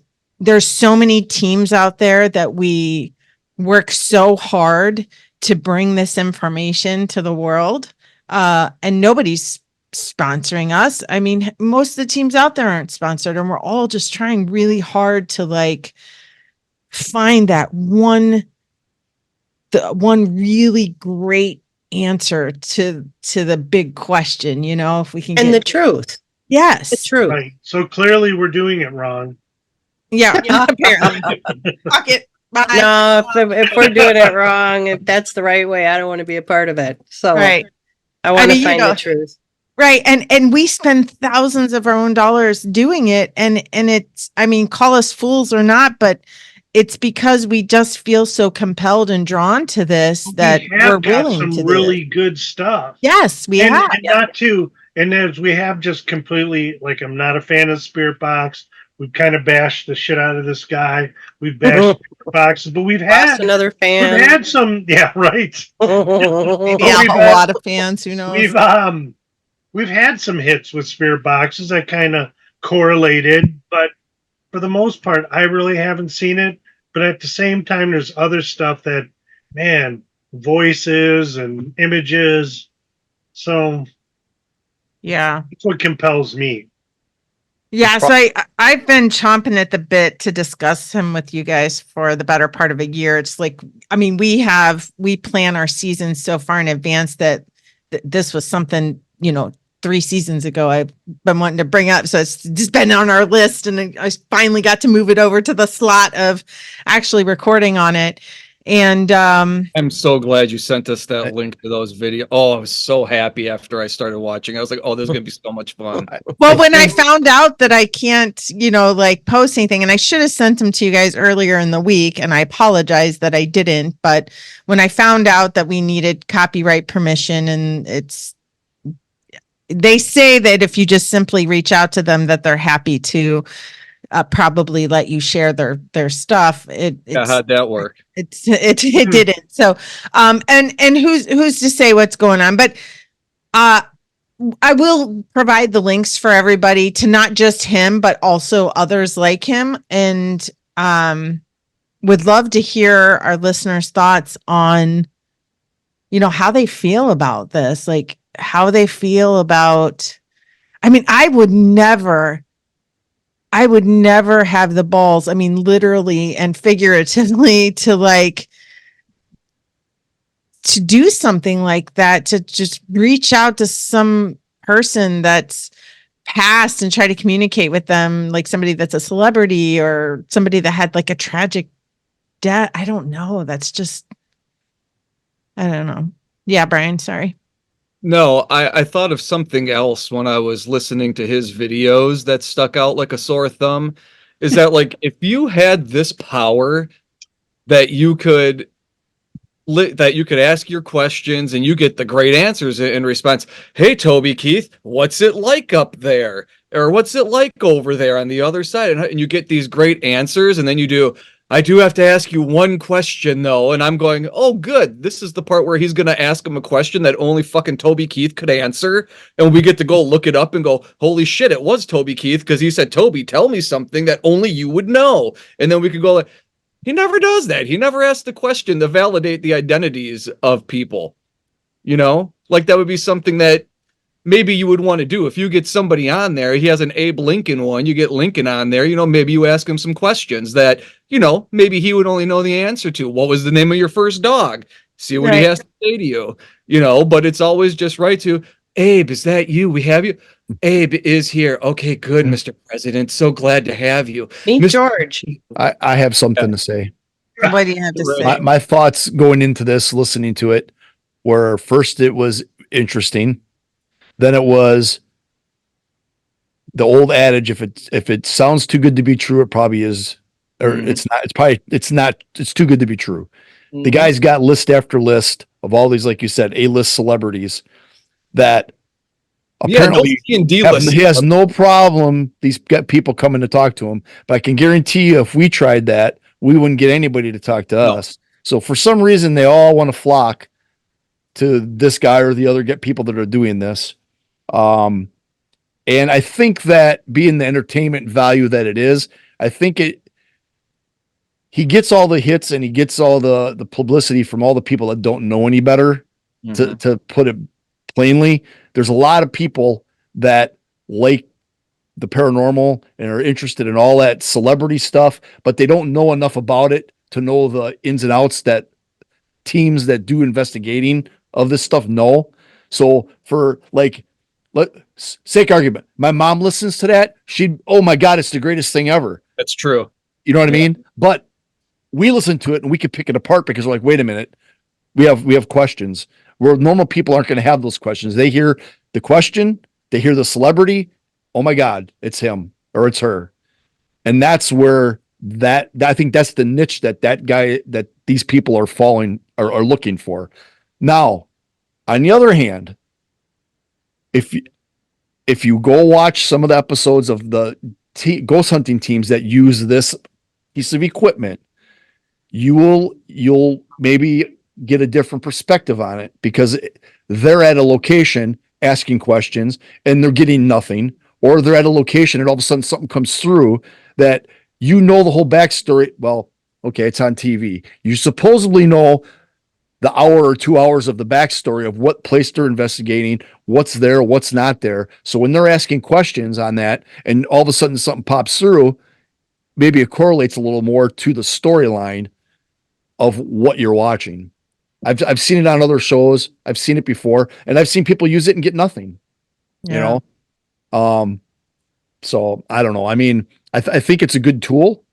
there's so many teams out there that we work so hard to bring this information to the world. And nobody's sponsoring us. I mean, most of the teams out there aren't sponsored, and we're all just trying really hard to like find that the one really great answer to the big question, you know, if we can And get the truth. yes. The truth. Right. So clearly we're doing it wrong. Yeah, apparently. Fuck it. Bye. No, if we're doing it wrong, if that's the right way, I don't want to be a part of it. So Right. I want to mean, you find know, the truth. Right. And we spend thousands of our own dollars doing it. And it's, I mean, call us fools or not, but it's because we just feel so compelled and drawn to this that We have we're got willing some to do really it. good stuff. Yes, we and, have. and not to, and as we have just completely, like, I'm not a fan of Spirit Box. We've kind of bashed the shit out of this guy. We've bashed Spirit Boxes, but we've Lost had another we've fan. had some, yeah, right. Maybe Yeah, a we've had- lot of fans, who knows? We've had some hits with Spirit Boxes that kind of correlated, but for the most part, I really haven't seen it. But at the same time, there's other stuff that, man, voices and images. So Yeah. that's what compels me. Yeah, so I've been chomping at the bit to discuss him with you guys for the better part of a year. It's like, I mean, we plan our seasons so far in advance that this was something, you know, 3 seasons ago I've been wanting to bring up. So it's just been on our list, and I finally got to move it over to the slot of actually recording on it. And I'm so glad you sent us that link to those videos. Oh, I was so happy after I started watching. I was like, oh, this is going to be so much fun. well, when I found out that I can't, you know, like post anything, and I should have sent them to you guys earlier in the week, and I apologize that I didn't. But when I found out that we needed copyright permission, and they say that if you just simply reach out to them, that they're happy to probably let you share their stuff. How'd that work? It didn't. So, and who's to say what's going on? But I will provide the links for everybody, to not just him, but also others like him. And would love to hear our listeners' thoughts on, you know, how they feel about this, like how they feel about, I mean, I would never have the balls, I mean, literally and figuratively, to do something like that, to just reach out to some person that's passed and try to communicate with them, like somebody that's a celebrity or somebody that had like a tragic death. I don't know. That's just, I don't know. Yeah, Brian, sorry. No, I thought of something else when I was listening to his videos that stuck out like a sore thumb. Is that like, if you had this power that you could ask your questions and you get the great answers in response. Hey, Toby Keith, what's it like up there? Or what's it like over there on the other side? And you get these great answers, and then I do have to ask you one question though. And I'm going, oh, good. This is the part where he's going to ask him a question that only fucking Toby Keith could answer. And we get to go look it up and go, holy shit, it was Toby Keith. Cause he said, Toby, tell me something that only you would know. And then we could go like, he never does that. He never asks the question to validate the identities of people. You know, like that would be something that maybe you would want to do. If you get somebody on there, he has an Abe Lincoln one, you get Lincoln on there, you know, maybe you ask him some questions that, you know, maybe he would only know the answer to. What was the name of your first dog? See what he has to say to you, you know, but it's always just right to, Abe, is that you? We have you. Abe is here. Okay, good, Mr. President. So glad to have you. Meet Mr. George. I have something to say. What do you have to say? My thoughts going into this, listening to it, were first it was interesting. Then it was the old adage: if it sounds too good to be true, it probably is, or it's not. It's not. It's too good to be true. The guy's got list after list of all these, like you said, A-list celebrities that apparently he has no problem. These got people coming to talk to him, but I can guarantee you, if we tried that, we wouldn't get anybody to talk to us. So for some reason, they all want to flock to this guy or the other, get people that are doing this. And I think that being the entertainment value that it is, I think he gets all the hits and he gets all the publicity from all the people that don't know any better. To put it plainly, there's a lot of people that like the paranormal and are interested in all that celebrity stuff, but they don't know enough about it to know the ins and outs that teams that do investigating of this stuff know. So for like, sake argument, my mom listens to that. Oh my God, it's the greatest thing ever. That's true. You know what I mean? But we listen to it and we can pick it apart because we're like, wait a minute, we have questions where normal people aren't going to have those questions. They hear the question, they hear the celebrity. Oh my God, it's him or it's her. And that's where I think that's the niche that guy, that these people are looking for. Now, on the other hand, if you go watch some of the episodes of the ghost hunting teams that use this piece of equipment, you'll maybe get a different perspective on it because they're at a location asking questions and they're getting nothing, or they're at a location and all of a sudden something comes through that the whole backstory. Well, okay, it's on TV. You supposedly know the hour or 2 hours of the backstory of what place they're investigating, what's there, what's not there. So when they're asking questions on that and all of a sudden something pops through, maybe it correlates a little more to the storyline of what you're watching. I've seen it on other shows. I've seen it before, and I've seen people use it and get nothing. Yeah. So I don't know. I mean, I think it's a good tool,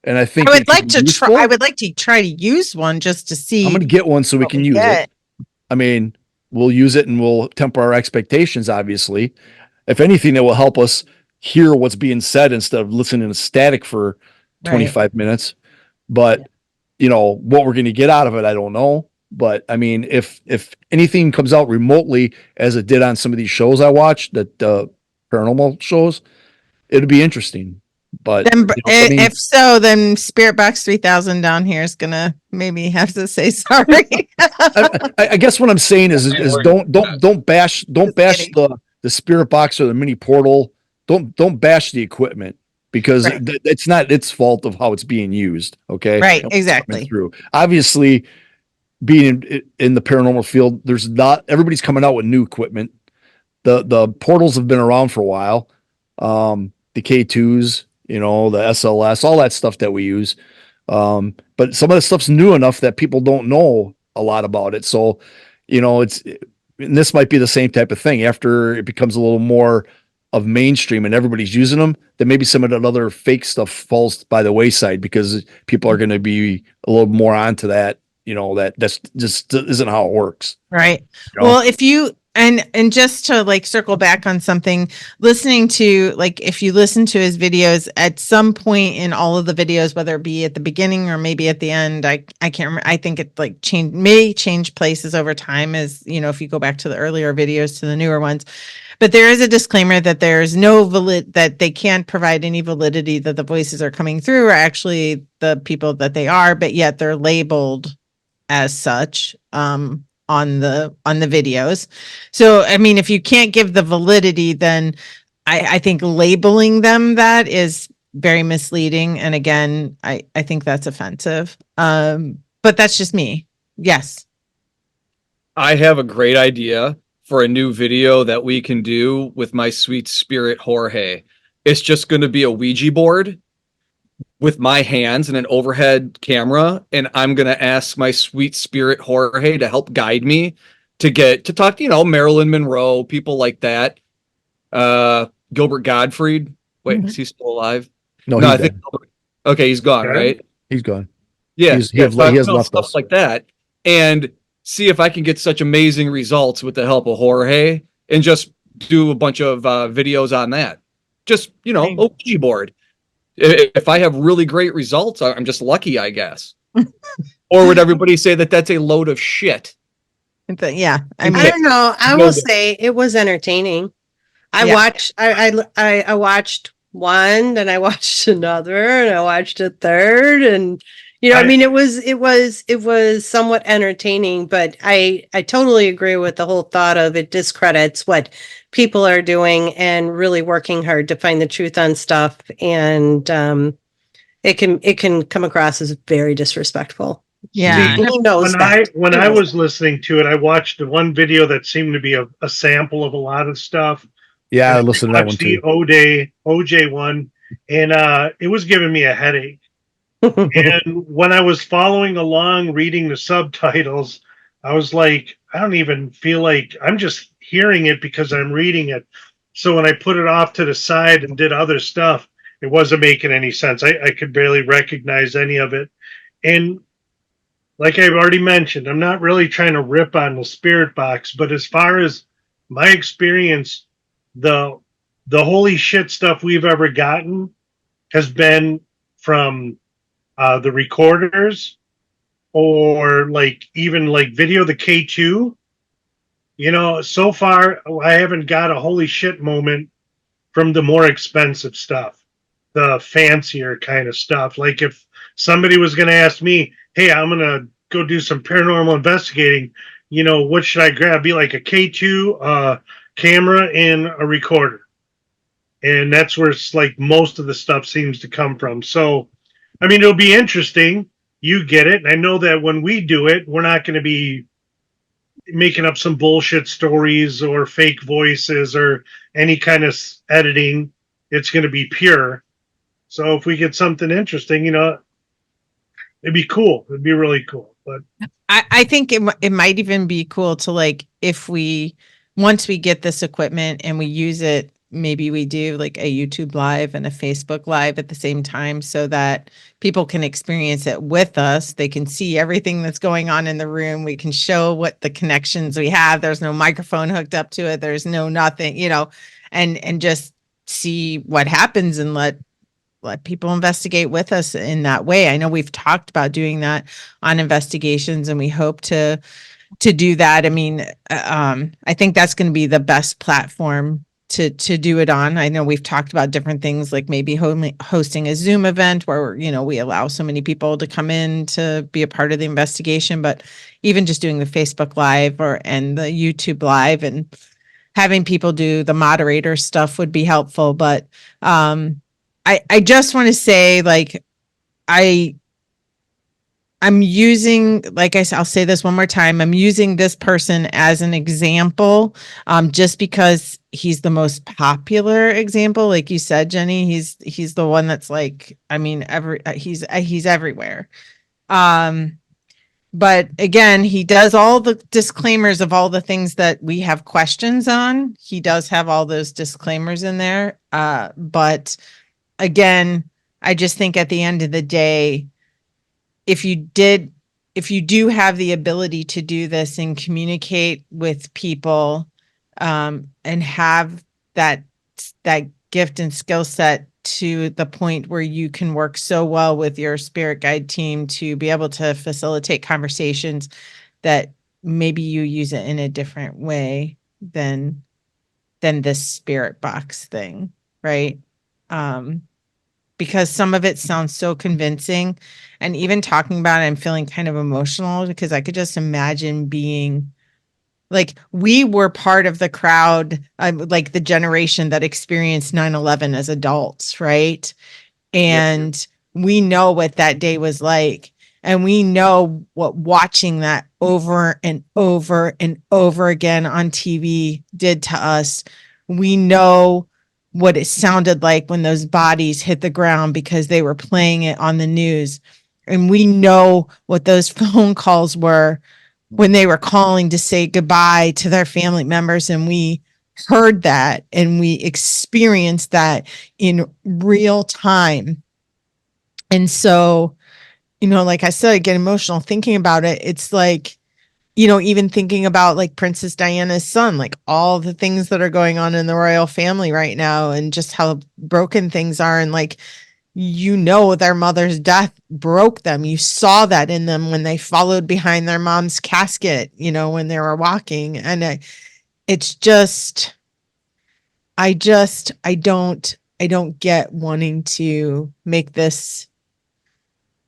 and I think I would like to try. I would like to try to use one just to see. I'm going to get one so we can use it. I mean, we'll use it and we'll temper our expectations. Obviously, if anything, it will help us hear what's being said instead of listening to static for 25 minutes. But what we're going to get out of it, I don't know. But I mean, if anything comes out remotely as it did on some of these shows I watched, that paranormal shows, it'd be interesting. But then, if so, then Spirit Box 3000 down here is gonna maybe have to say sorry. I guess what I'm saying is don't bash the Spirit Box or the mini portal. Don't bash the equipment. Because it's not its fault of how it's being used. Okay. Right. Exactly. Obviously, being in the paranormal field, everybody's coming out with new equipment. The portals have been around for a while. The K2s, the SLS, all that stuff that we use. But some of the stuff's new enough that people don't know a lot about it. So, and this might be the same type of thing after it becomes a little more of mainstream and everybody's using them, then maybe some of that other fake stuff falls by the wayside because people are going to be a little more onto that, that's just isn't how it works. Right. Well, if you, and just to like circle back on something, listening to, like, if you listen to his videos at some point in all of the videos, whether it be at the beginning or maybe at the end, I can't remember. I think it like may change places over time as, if you go back to the earlier videos to the newer ones. But there is a disclaimer that there's no that they can't provide any validity that the voices are coming through are actually the people that they are, but yet they're labeled as such on the videos. So, I mean, if you can't give the validity, then I think labeling them that is very misleading. And again, I think that's offensive. But that's just me. Yes. I have a great idea for a new video that we can do with my sweet spirit Jorge. It's just going to be a Ouija board with my hands and an overhead camera, and I'm going to ask my sweet spirit Jorge to help guide me to talk to, Marilyn Monroe, people like that. Gilbert Gottfried. Wait, is he still alive? No, I think. Okay, he's gone, right? He's gone. Yeah, he has left stuff us. like that, and see if I can get such amazing results with the help of Jorge, and just do a bunch of videos on that. Just a Ouija board. If I have really great results, I'm just lucky, I guess. Or would everybody say that that's a load of shit? Yeah, I don't know. I will say it was entertaining. I watched one, then I watched another, and I watched a third, and I mean, it was somewhat entertaining, but I totally agree with the whole thought of it discredits what people are doing and really working hard to find the truth on stuff. And it can come across as very disrespectful. Yeah. See, He knows that. when He I knows was listening to it, I watched the one video that seemed to be a sample of a lot of stuff. Yeah, And I listened to that one watched the too. OJ one, and it was giving me a headache. that. And when I was following along reading the subtitles, I was like, I don't even feel like I'm just hearing it because I'm reading it. So when I put it off to the side and did other stuff, it wasn't making any sense. I could barely recognize any of it. And like I've already mentioned, I'm not really trying to rip on the spirit box, but as far as my experience, the the holy shit stuff we've ever gotten has been from the recorders, or like even like video the K2. So far I haven't got a holy shit moment from the more expensive stuff, the fancier kind of stuff. Like if somebody was going to ask me, hey, I'm going to go do some paranormal investigating, what should I grab? Be like a K2 camera and a recorder. And that's where it's like most of the stuff seems to come from. So, I mean, it'll be interesting. You get it. And I know that when we do it, we're not going to be making up some bullshit stories or fake voices or any kind of editing. It's going to be pure. So if we get something interesting, it'd be cool. It'd be really cool. But I think it might even be cool to like, if once we get this equipment and we use it, maybe we do like a YouTube live and a Facebook live at the same time so that people can experience it with us. They can see everything that's going on in the room. We can show what the connections we have. There's no microphone hooked up to it. There's no nothing, and just see what happens and let people investigate with us in that way. I know we've talked about doing that on investigations, and we hope to do that. I mean, I think that's going to be the best platform to do it on. I know we've talked about different things, like maybe hosting a Zoom event where we allow so many people to come in to be a part of the investigation, but even just doing the Facebook Live and the YouTube Live and having people do the moderator stuff would be helpful. But I just want to say, like, I'm using, like I said, I'll say this one more time. I'm using this person as an example, just because he's the most popular example. Like you said, Jenny, he's the one that's like, I mean, he's everywhere. But again, he does all the disclaimers of all the things that we have questions on. He does have all those disclaimers in there. But again, I just think at the end of the day, if you do have the ability to do this and communicate with people, and have that gift and skill set to the point where you can work so well with your spirit guide team to be able to facilitate conversations, that maybe you use it in a different way than this spirit box thing, right? Because some of it sounds so convincing, and even talking about it, I'm feeling kind of emotional because I could just imagine being like, we were part of the crowd, like the generation that experienced 9/11 as adults, right? And we know what that day was like. And we know what watching that over and over and over again on TV did to us. We know what it sounded like when those bodies hit the ground because they were playing it on the news. And we know what those phone calls were when they were calling to say goodbye to their family members. And we heard that and we experienced that in real time. And so, like I said, I get emotional thinking about it. It's like, even thinking about like Princess Diana's son, like all the things that are going on in the royal family right now and just how broken things are. And like, their mother's death broke them. You saw that in them when they followed behind their mom's casket, when they were walking. And it's just, I don't get wanting to make this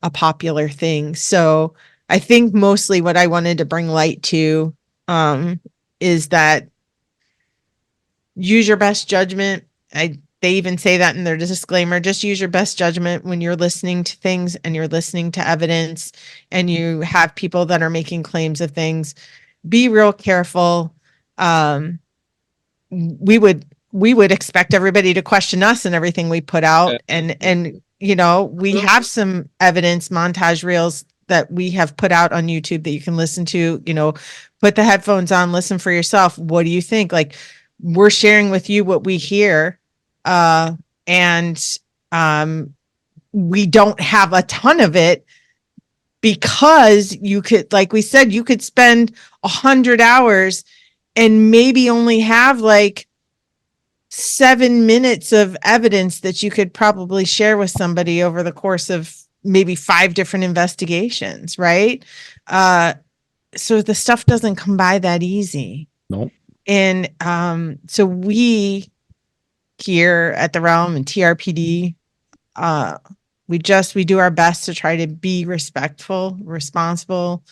a popular thing. So I think mostly what I wanted to bring light to, is that use your best judgment. I they even say that in their disclaimer. Just use your best judgment when you're listening to things and you're listening to evidence and you have people that are making claims of things. Be real careful. We would expect everybody to question us and everything we put out. And we have some evidence montage reels that we have put out on YouTube that you can listen to, put the headphones on, listen for yourself. What do you think? Like, we're sharing with you what we hear. And we don't have a ton of it because you could, like we said, you could spend 100 hours and maybe only have like 7 minutes of evidence that you could probably share with somebody over the course of maybe 5 different investigations, right? So the stuff doesn't come by that easy. Nope. And so we here at the Realm and TRPD, we do our best to try to be respectful, responsible,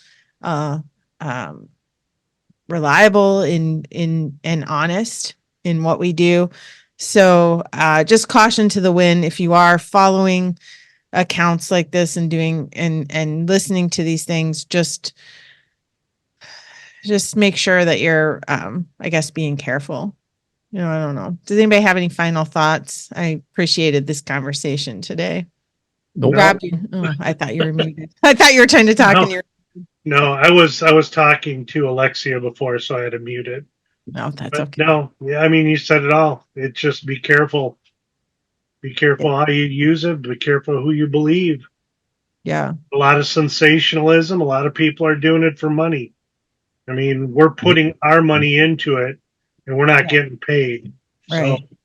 reliable and honest in what we do. So just caution to the wind. If you are following accounts like this and doing and listening to these things, just make sure that you're I guess being careful. I don't know. Does anybody have any final thoughts? I appreciated this conversation today. Nope. Rob, I thought you were muted. I thought you were trying to talk No. and you're No, I was talking to Alexia before, so I had to mute it. no, that's But okay. no, yeah, I mean, you said it all. It's just be careful. Be careful how you use it. Be careful who you believe. Yeah. A lot of sensationalism. A lot of people are doing it for money. I mean, we're putting our money into it, and we're not getting paid. Right. So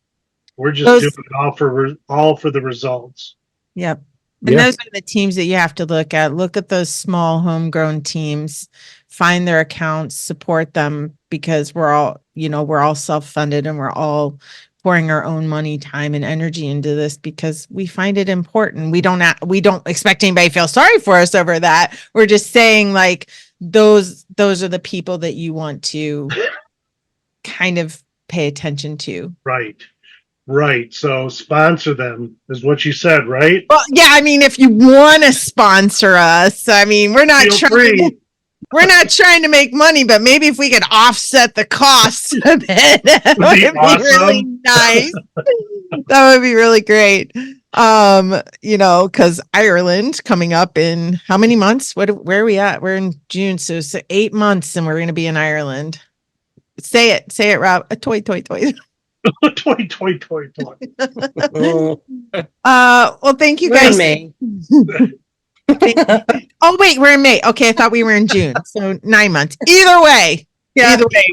we're just Those- doing it all for the results. Yep. And Yeah. those are the teams that you have to look at. Look at those small homegrown teams, find their accounts, support them, because we're all self-funded and we're all pouring our own money, time, and energy into this because we find it important. We don't expect anybody to feel sorry for us over that. We're just saying, like, those are the people that you want to kind of pay attention to. Right. So sponsor them is what you said, right? Well, yeah, I mean, if you want to sponsor us, I mean, we're not Feel trying free. we're not trying to make money, but maybe if we could offset the costs a bit, that would Be be really awesome. nice. That would be really great. Because Ireland coming up in how many months? Where are we at? We're in June, so 8 months, and we're going to be in Ireland. Say it, Rob. A toy. toy. Well, thank you We're in guys. May. Oh, wait, we're in May. Okay, I thought we were in June. So 9 months. Either way,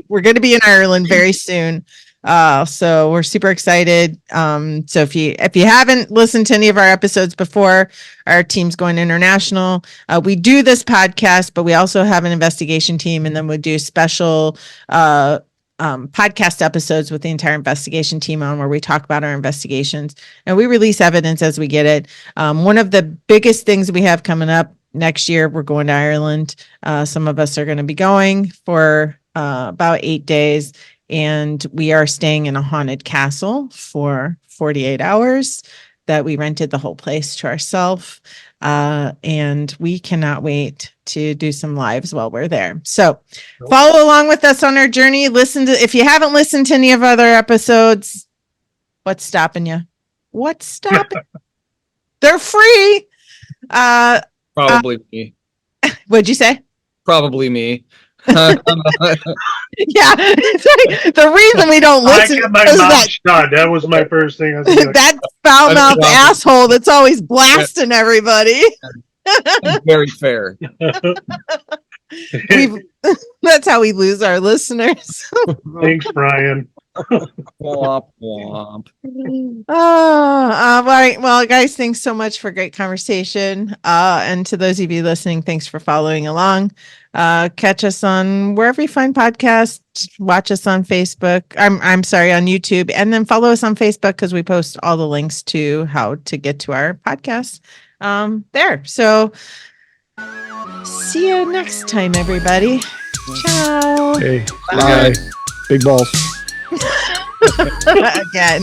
we're going to be in Ireland very soon. So we're super excited. So if you haven't listened to any of our episodes before, our team's going international. We do this podcast, but we also have an investigation team, and then we do special podcast episodes with the entire investigation team on where we talk about our investigations and we release evidence as we get it. One of the biggest things we have coming up next year, we're going to Ireland. Some of us are going to be going for about 8 days, and we are staying in a haunted castle for 48 hours that we rented the whole place to ourselves. And we cannot wait to do some lives while we're there. So follow along with us on our journey. If you haven't listened to any of other episodes, what's stopping you? What's stopping? They're free. Probably me. What'd you say? Probably me. Yeah. It's like, the reason we don't I listen kept my is mouth shut. That was my first thing. I was like, that foul mouthed That's wrong. asshole that's always blasting everybody. Very fair. That's how we lose our listeners. Thanks, Brian. Womp womp. All right. Well, guys, thanks so much for a great conversation. And to those of you listening, thanks for following along. Catch us on wherever you find podcasts. Watch us on Facebook. I'm sorry, on YouTube, and then follow us on Facebook because we post all the links to how to get to our podcast there. So see you next time, everybody. Ciao. Hey, Bye. big balls. Again.